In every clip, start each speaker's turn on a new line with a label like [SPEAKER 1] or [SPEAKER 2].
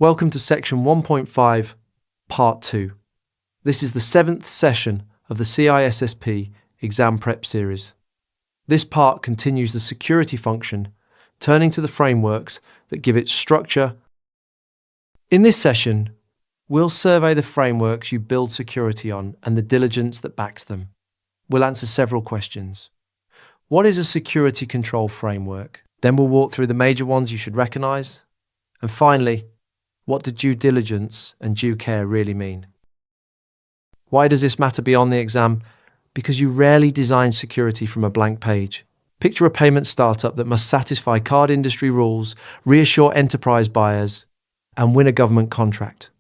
[SPEAKER 1] Welcome to Section 1.5, Part 2. This is the 7th session of the CISSP exam prep series. This part continues the security function, turning to the frameworks that give it structure. In this session, we'll survey the frameworks you build security on and the diligence that backs them. We'll answer several questions. What is a security control framework? Then we'll walk through the major ones you should recognize. And finally, what do due diligence and due care really mean? Why does this matter beyond the exam? Because you rarely design security from a blank page. Picture a payment startup that must satisfy card industry rules, reassure enterprise buyers, and win a government contract,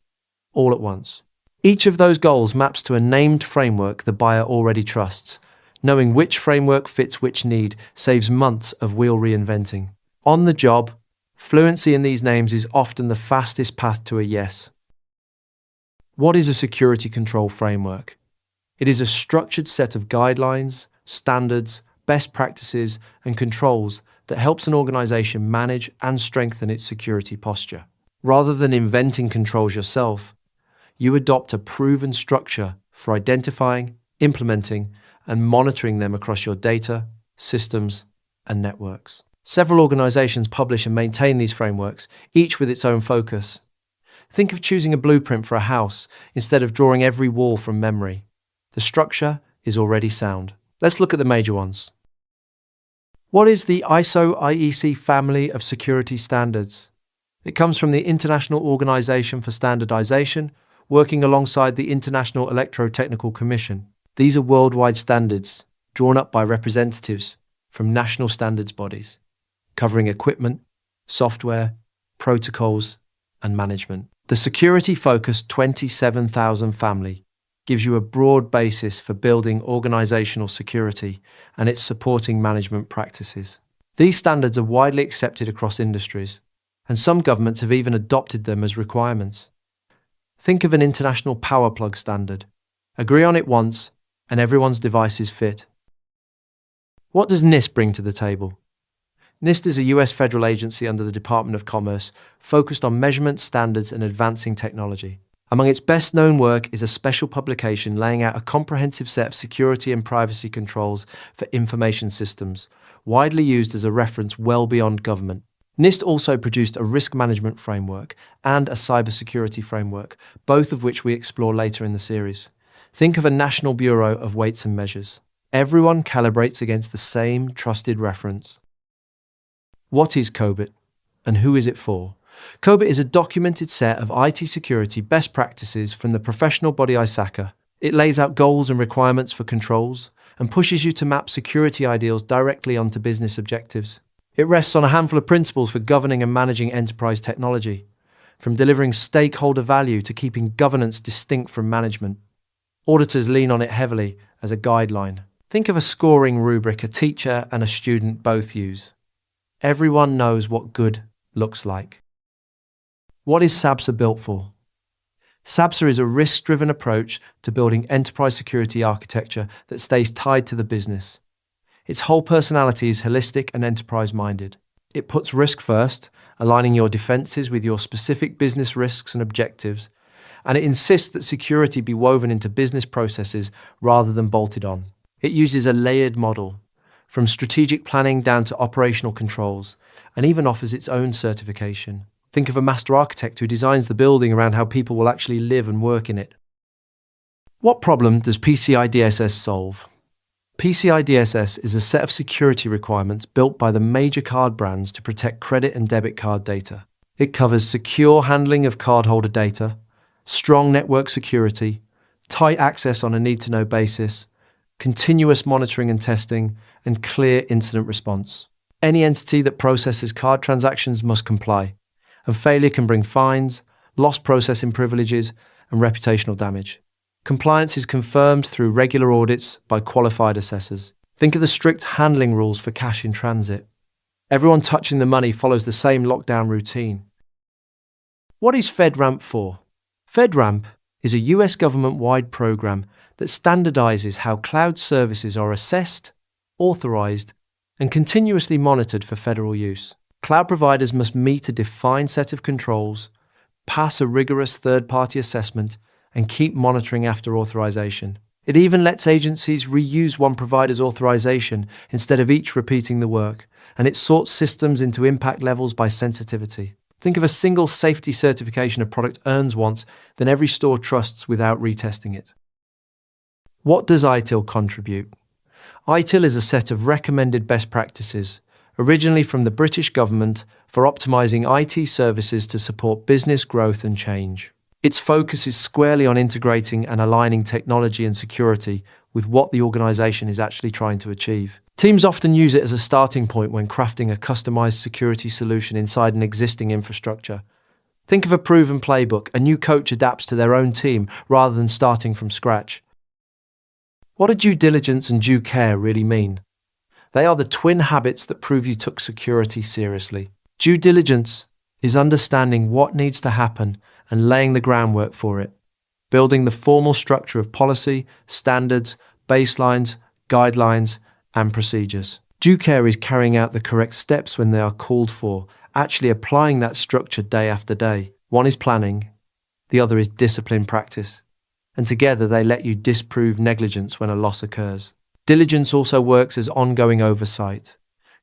[SPEAKER 1] all at once. Each of those goals maps to a named framework the buyer already trusts. Knowing which framework fits which need saves months of wheel reinventing. On the job, fluency in these names is often the fastest path to a yes. What is a security control framework? It is a structured set of guidelines, standards, best practices, and controls that helps an organization manage and strengthen its security posture. Rather than inventing controls yourself, you adopt a proven structure for identifying, implementing, and monitoring them across your data, systems, and networks. Several organizations publish and maintain these frameworks, each with its own focus. Think of choosing a blueprint for a house instead of drawing every wall from memory. The structure is already sound. Let's look at the major ones. What is the ISO/IEC family of security standards? It comes from the International Organization for Standardization, working alongside the International Electrotechnical Commission. These are worldwide standards drawn up by representatives from national standards bodies, covering equipment, software, protocols, and management. The security-focused 27,000 family gives you a broad basis for building organizational security and its supporting management practices. These standards are widely accepted across industries, and some governments have even adopted them as requirements. Think of an international power plug standard. Agree on it once, and everyone's device is fit. What does NIST bring to the table? NIST is a US federal agency under the Department of Commerce focused on measurement standards and advancing technology. Among its best-known work is a special publication laying out a comprehensive set of security and privacy controls for information systems, widely used as a reference well beyond government. NIST also produced a risk management framework and a cybersecurity framework, both of which we explore later in the series. Think of a National Bureau of Weights and Measures. Everyone calibrates against the same trusted reference. What is COBIT, and who is it for? COBIT is a documented set of IT security best practices from the professional body ISACA. It lays out goals and requirements for controls and pushes you to map security ideals directly onto business objectives. It rests on a handful of principles for governing and managing enterprise technology, from delivering stakeholder value to keeping governance distinct from management. Auditors lean on it heavily as a guideline. Think of a scoring rubric a teacher and a student both use. Everyone knows what good looks like. What is SABSA built for? SABSA is a risk-driven approach to building enterprise security architecture that stays tied to the business. Its whole personality is holistic and enterprise-minded. It puts risk first, aligning your defenses with your specific business risks and objectives, and it insists that security be woven into business processes rather than bolted on. It uses a layered model, from strategic planning down to operational controls, and even offers its own certification. Think of a master architect who designs the building around how people will actually live and work in it. What problem does PCI DSS solve? PCI DSS is a set of security requirements built by the major card brands to protect credit and debit card data. It covers secure handling of cardholder data, strong network security, tight access on a need-to-know basis, continuous monitoring and testing, and clear incident response. Any entity that processes card transactions must comply, and failure can bring fines, lost processing privileges, and reputational damage. Compliance is confirmed through regular audits by qualified assessors. Think of the strict handling rules for cash in transit. Everyone touching the money follows the same lockdown routine. What is FedRAMP for? FedRAMP is a US government-wide program that standardizes how cloud services are assessed, authorized, and continuously monitored for federal use. Cloud providers must meet a defined set of controls, pass a rigorous third-party assessment, and keep monitoring after authorization. It even lets agencies reuse one provider's authorization instead of each repeating the work, and it sorts systems into impact levels by sensitivity. Think of a single safety certification a product earns once, then every store trusts without retesting it. What does ITIL contribute? ITIL is a set of recommended best practices, originally from the British government, for optimizing IT services to support business growth and change. Its focus is squarely on integrating and aligning technology and security with what the organization is actually trying to achieve. Teams often use it as a starting point when crafting a customized security solution inside an existing infrastructure. Think of a proven playbook a new coach adapts to their own team rather than starting from scratch. What do due diligence and due care really mean? They are the twin habits that prove you took security seriously. Due diligence is understanding what needs to happen and laying the groundwork for it, building the formal structure of policy, standards, baselines, guidelines, and procedures. Due care is carrying out the correct steps when they are called for, actually applying that structure day after day. One is planning, the other is discipline practice, and together they let you disprove negligence when a loss occurs. Diligence also works as ongoing oversight,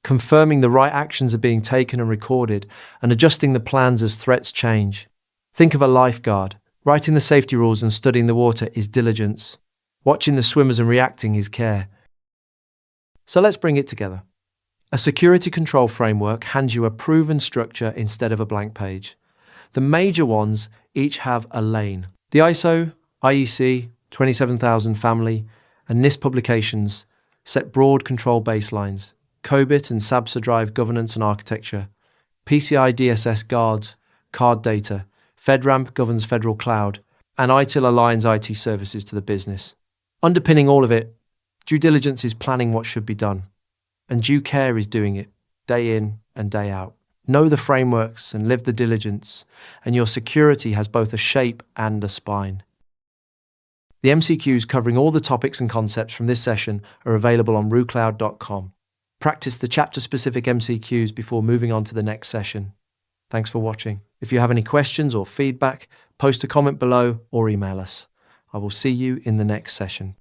[SPEAKER 1] confirming the right actions are being taken and recorded, and adjusting the plans as threats change. Think of a lifeguard. Writing the safety rules and studying the water is diligence. Watching the swimmers and reacting is care. So let's bring it together. A security control framework hands you a proven structure instead of a blank page. The major ones each have a lane. The ISO, IEC, 27000 family, and NIST publications set broad control baselines. COBIT and SABSA drive governance and architecture. PCI DSS guards card data. FedRAMP governs federal cloud. And ITIL aligns IT services to the business. Underpinning all of it, due diligence is planning what should be done. And due care is doing it, day in and day out. Know the frameworks and live the diligence, and your security has both a shape and a spine. The MCQs covering all the topics and concepts from this session are available on rucloud.com. Practice the chapter-specific MCQs before moving on to the next session. Thanks for watching. If you have any questions or feedback, post a comment below or email us. I will see you in the next session.